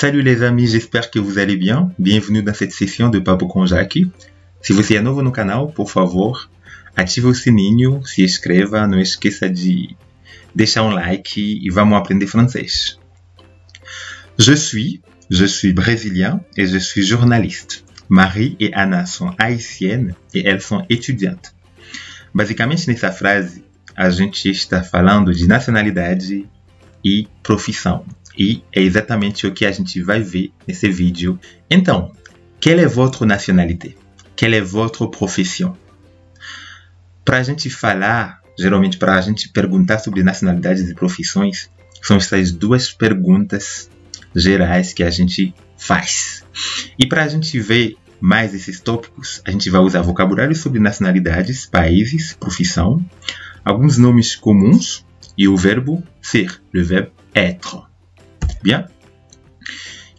Salut les amis, j'espère que vous allez bien. Bienvenue dans cette sessão de Papo com Jaque. Se você é novo no canal, por favor, ative o sininho, se inscreva, não esqueça de deixar um like e vamos aprender francês. Je suis brésilien et je suis journaliste. Marie et Anna sont haïtiennes et elles sont étudiantes. Basicamente, nessa frase, a gente está falando de nacionalidade e profissão. E é exatamente o que a gente vai ver nesse vídeo. Então, quelle est votre nationalité? Quelle est votre profession? Para a gente falar, geralmente para a gente perguntar sobre nacionalidades e profissões, são essas duas perguntas gerais que a gente faz. E para a gente ver mais esses tópicos, a gente vai usar vocabulário sobre nacionalidades, países, profissão, alguns nomes comuns e o verbo ser, le verbe être. Bien.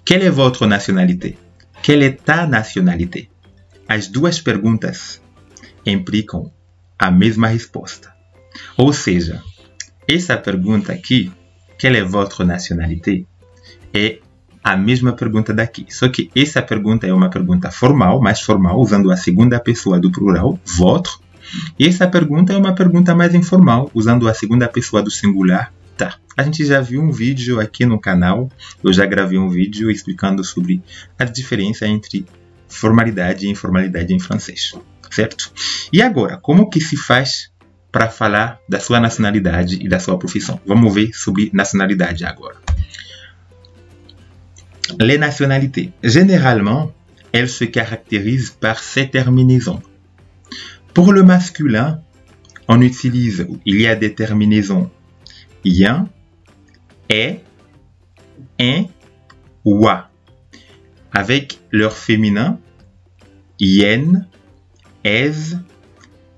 Quelle est votre nationalité? Quelle est ta nationalité? As duas perguntas implicam a mesma resposta. Ou seja, essa pergunta aqui, quelle est votre nationalité, é a mesma pergunta daqui. Só que essa pergunta é uma pergunta formal, mais formal, usando a segunda pessoa do plural, votre. E essa pergunta é uma pergunta mais informal, usando a segunda pessoa do singular, tá. A gente já viu um vídeo aqui no canal, eu já gravei um vídeo explicando sobre a diferença entre formalidade e informalidade em francês, certo? E agora, como que se faz para falar da sua nacionalidade e da sua profissão? Vamos ver sobre nationalité agora. Les nationalités, généralement, elles se caractérisent par ces terminaisons. Pour le masculin, on utilise, il y a des terminaisons yen, est, un, wa. Avec leur féminin, yen, es,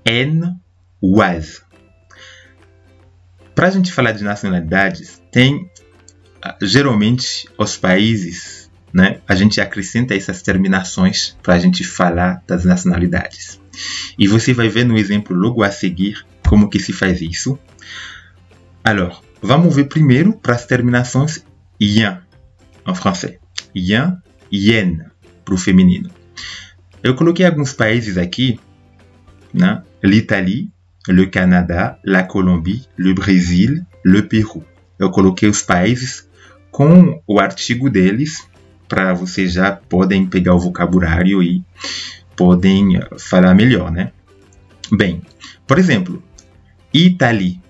en, was. Para a gente falar de nacionalidades, tem geralmente os países, né? A gente acrescenta essas terminações para a gente falar das nacionalidades. E você vai ver no exemplo logo a seguir como que se faz isso. Alors, vamos ver primeiro para as terminações yen, em francês. Yen, yen, para o feminino. Eu coloquei alguns países aqui, né? L'Italie, le Canada, la Colombie, le Brésil, le Peru. Eu coloquei os países com o artigo deles, para vocês já podem pegar o vocabulário e podem falar melhor, né? Bem, por exemplo, Italie.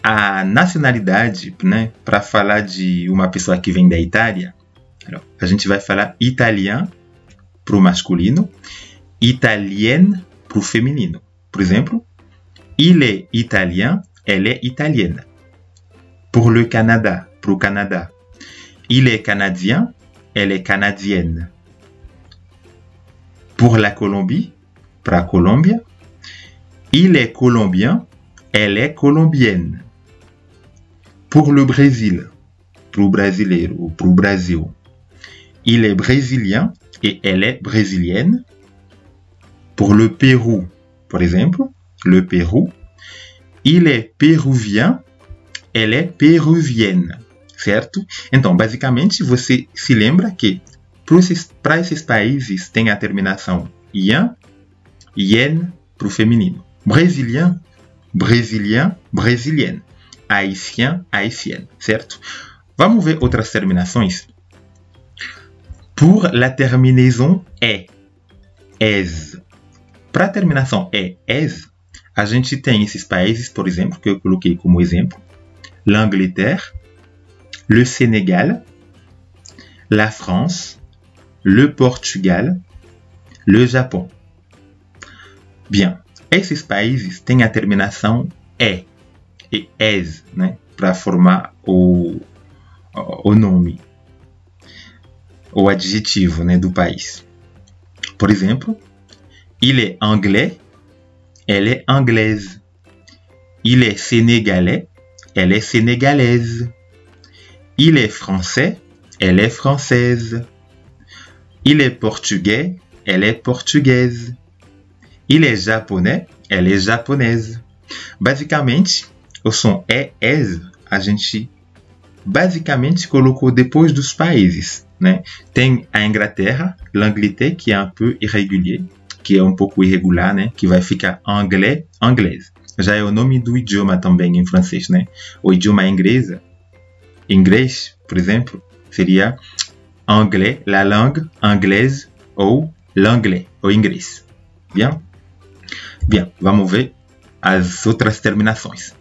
A nacionalidade, né, para falar de uma pessoa que vem da Itália, a gente vai falar italien para o masculino, italienne para o feminino. Por exemplo, il est italien, elle est italienne. Pour le Canada, para o Canadá, il est canadien, elle est canadienne. Pour la Colombie, para a Colômbia, il est colombien, elle est colombienne. Pour le Brésil, para o brasileiro, ou para o Brasil, il est brésilien et elle est brésilienne. Pour le Pérou, por exemplo, le Pérou, il est péruvien, elle est péruvienne, certo? Então, basicamente, você se lembra que para esses países tem a terminação yen, yen para o feminino. Brésilien, brésilien, brésilienne. Haïtien, haïtienne, certo? Vamos ver outras terminações. Pour la terminaison est, es. Para a terminação es, a gente tem esses países, por exemplo, que eu coloquei como exemplo. L'Angleterre, le Sénégal, la France, le Portugal, le Japão. Bien, esses países têm a terminação e es, né, para formar o nome, o adjetivo, né, do país. Por exemplo, il est anglais, elle est anglaise. Il est sénégalais, elle est sénégalaise. Il est français, elle est française. Il est portugais, elle est portugaise. Il est japonais, elle est japonaise. Basicamente, o som es, a gente basicamente colocou depois dos países, né? Tem a Inglaterra, l'Angleterre, que é um peu irrégulier, que é um pouco irregular, né? Que vai ficar anglais, anglaise. Já é o nome do idioma também em francês, né? O idioma inglês, por exemplo, seria anglais, la langue anglaise ou l'anglais, ou inglês. Bien? Bien, vamos ver as outras terminações.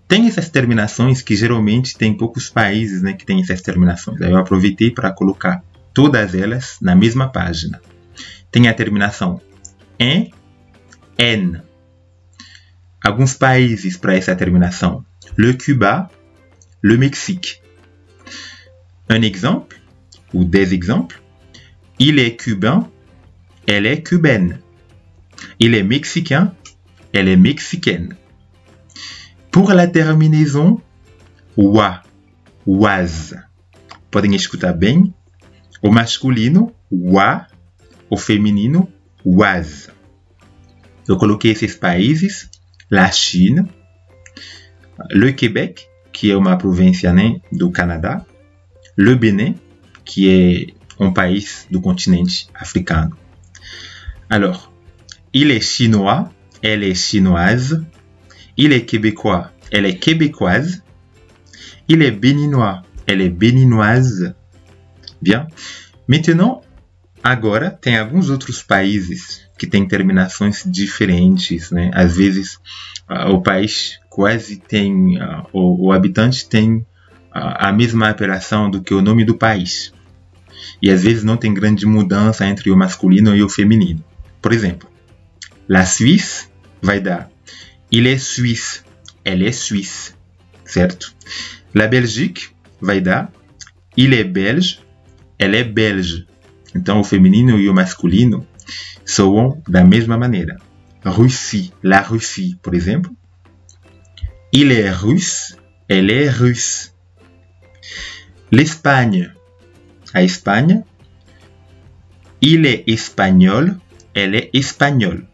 Tem essas terminações que geralmente tem poucos países, né, que tem essas terminações. Aí eu aproveitei para colocar todas elas na mesma página. Tem a terminação en, N. Alguns países para essa terminação. Le Cuba, le Mexique. Un exemple, ou des exemples. Il est cubain, elle est cubaine. Il est mexicain, elle est mexicaine. Pour la terminaison wa, was. Podem escutar bem. O masculino, wa. O feminino, was. Eu coloquei esses países. La Chine, le Québec, que é uma província, né, do Canadá, le Bénin, que é um país do continente africano. Alors, il est chinois, elle est chinoise, il est québécois, elle est québécoise, il est béninois, elle est béninoise. Bien. Maintenant, agora, tem alguns outros países que têm terminações diferentes, né? Às vezes, o país quase tem, o habitante tem a mesma apelação do que o nome do país. E às vezes não tem grande mudança entre o masculino e o feminino. Por exemplo, la Suisse vai dar il est suisse, elle est suisse, certo? La Belgique vai dar il est belge, elle est belge. Então, o feminino e o masculino soam da mesma maneira. Russie, la Russie, por exemplo. Il est russe, elle est russe. L'Espagne, a Espanha. Il est espagnol, elle est espagnole.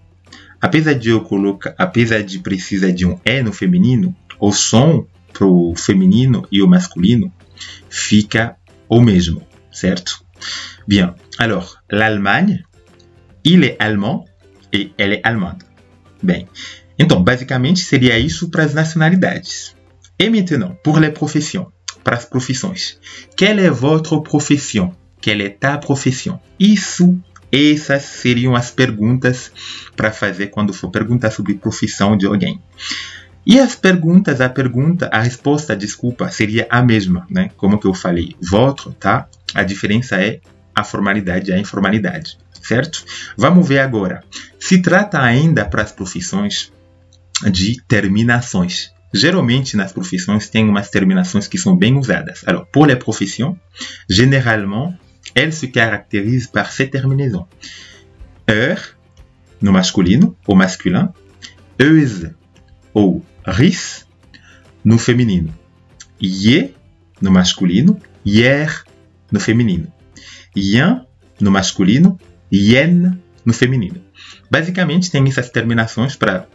Apesar de precisar de um E no feminino, o som para o feminino e o masculino fica o mesmo, certo? Bien, alors, l'Allemagne, il est allemand et elle est allemande. Bem, então, basicamente, seria isso para as nacionalidades. Et maintenant, pour les professions, para as profissões. Quelle est votre profession? Quelle est ta profession? Essas seriam as perguntas para fazer quando for perguntar sobre profissão de alguém. E as perguntas, a resposta, desculpa, seria a mesma, né? Como que eu falei, votre, tá? A diferença é a formalidade e a informalidade, certo? Vamos ver agora. Se trata ainda para as profissões de terminações. Geralmente, nas profissões, tem umas terminações que são bem usadas. Alors, pour les professions, généralement, elles se caractérisent par ces terminaisons. No masculino ou masculin. Euse ou ris, no feminino. Ye, no masculino. Hier, no feminino. Yen, no masculino. Yen, no feminino. Basicamente, tem essas terminações para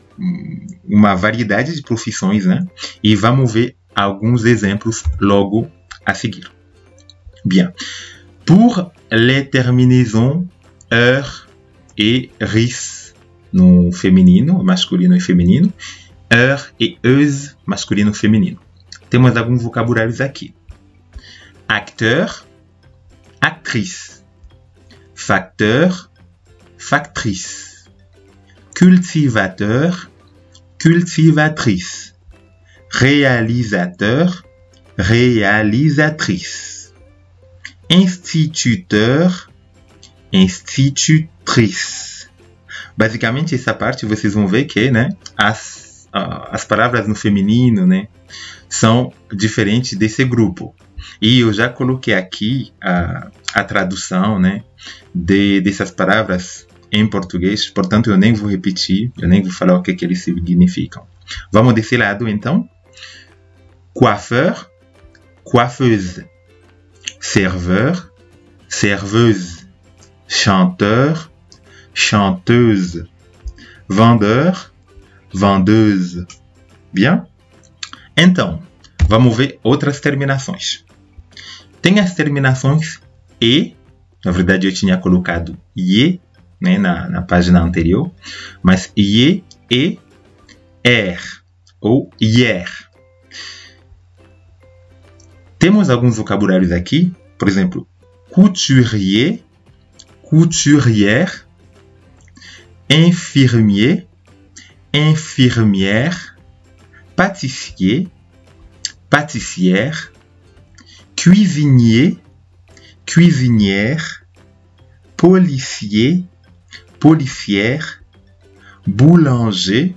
uma variedade de profissões, né? E vamos ver alguns exemplos logo a seguir. Bien. Pour les terminaisons et ris, no feminino, masculino e feminino. E euse, masculino e feminino. Temos alguns vocabulários aqui. Acteur, actrice. Facteur, factrice. Cultivateur, cultivatrice. Réalisateur, réalisatrice. Instituteur, institutrice. Basicamente, essa parte vocês vão ver que, né, as palavras no feminino, né, são diferentes desse grupo. E eu já coloquei aqui a tradução, né, dessas palavras em português, portanto eu nem vou repetir, eu nem vou falar o que eles significam. Vamos desse lado, então. Coiffeur, coiffeuse. Serveur, serveuse. Chanteur, chanteuse. Vendeur, vendeuse. Bien? Então, vamos ver outras terminações. Tem as terminações E, na verdade eu tinha colocado IE, né, na página anterior, mas IE, E, ER ou IER. Temos alguns vocabulários aqui, por exemplo, couturier, couturière, infirmier, infirmière, pâtissier, pâtissière, cuisinier, cuisinière, policier, policière, boulanger,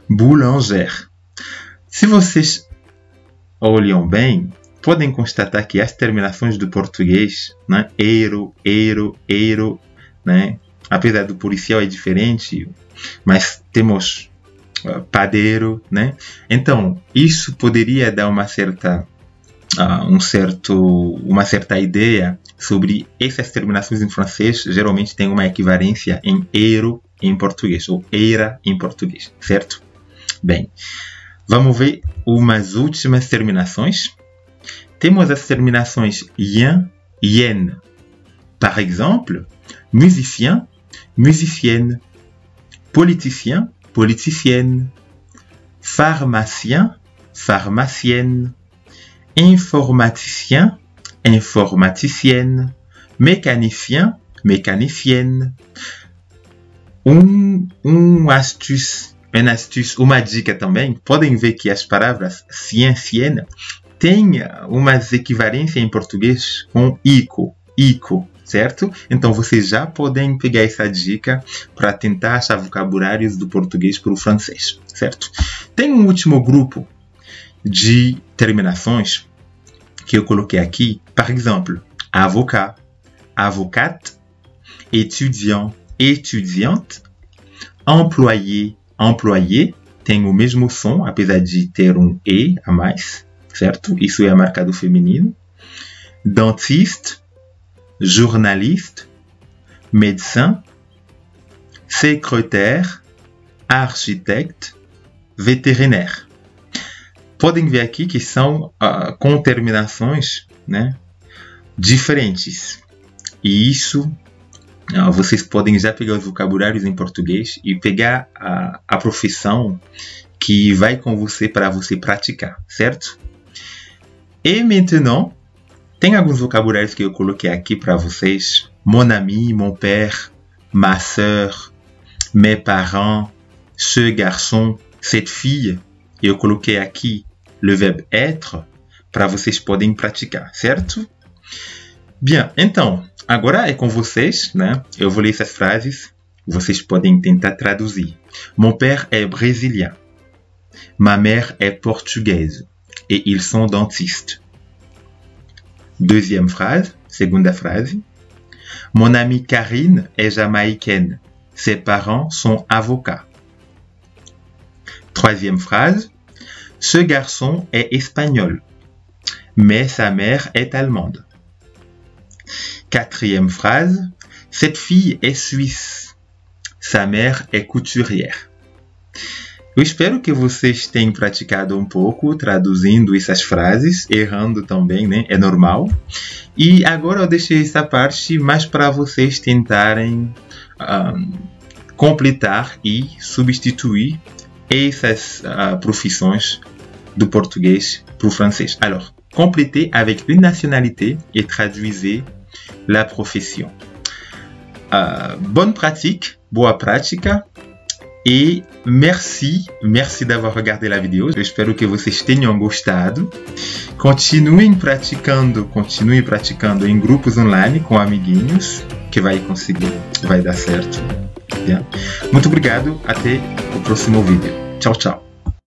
boulangère. Se vocês olham bem, podem constatar que as terminações do português, né, eiro, né, apesar do policial é diferente, mas temos padeiro, né? Então, isso poderia dar uma certa ideia sobre essas terminações em francês. Geralmente tem uma equivalência em eiro em português, ou eira em português, certo? Bem, vamos ver umas últimas terminações. Temos as terminações yen, yen. Par exemple, musicien, musicienne, politicien, politicienne, pharmacien, pharmacienne, informaticien, informaticienne, mécanicien, mécanicienne. Uma dica também, podem ver que as palavras ciencienne têm umas equivalências em português com ico, certo? Então vocês já podem pegar essa dica para tentar achar vocabulários do português para o francês, certo? Tem um último grupo de terminações que eu coloquei aqui, par exemple, avocat, avocate, étudiant, étudiante, employé, employé, tem o mesmo som, apesar de ter um E a mais, certo? Isso é a marca do feminino. Dentiste, journaliste, médecin, secrétaire, architecte, vétérinaire. Podem ver aqui que são com terminações, né, diferentes. E isso, vocês podem já pegar os vocabulários em português e pegar a profissão que vai com você para você praticar, certo? E maintenant, tem alguns vocabulários que eu coloquei aqui para vocês. Mon ami, mon père, ma sœur, mes parents, ce garçon, cette fille. Eu coloquei aqui le verbe être para vocês poderem praticar, certo? Bien, então, agora é com vocês, né? Eu vou ler essas frases, vocês podem tentar traduzir. Mon père est brésilien. Ma mère est portugaise. Et ils sont dentistes. Deuxième phrase, segunda frase. Mon amie Karine est jamaïcaine. Ses parents sont avocats. Troisième phrase. Ce garçon est espagnol, mais sa mère est allemande. Quatrième phrase. Cette fille est suisse. Sa mère est couturière. Eu espero que vocês tenham praticado um pouco, traduzindo essas frases, errando também, né? É normal. E agora eu deixei essa parte mais para vocês tentarem completar e substituir essas profissões do português para o francês. Alors, complétez avec une nationalité et traduisez la profession. Bonne pratique, boa prática. E merci d'avoir regardé la vidéo. Eu espero que vocês tenham gostado. Continuem praticando em grupos online com amiguinhos, que vai conseguir, vai dar certo. Muito obrigado, até o próximo vídeo. Tchau, tchau.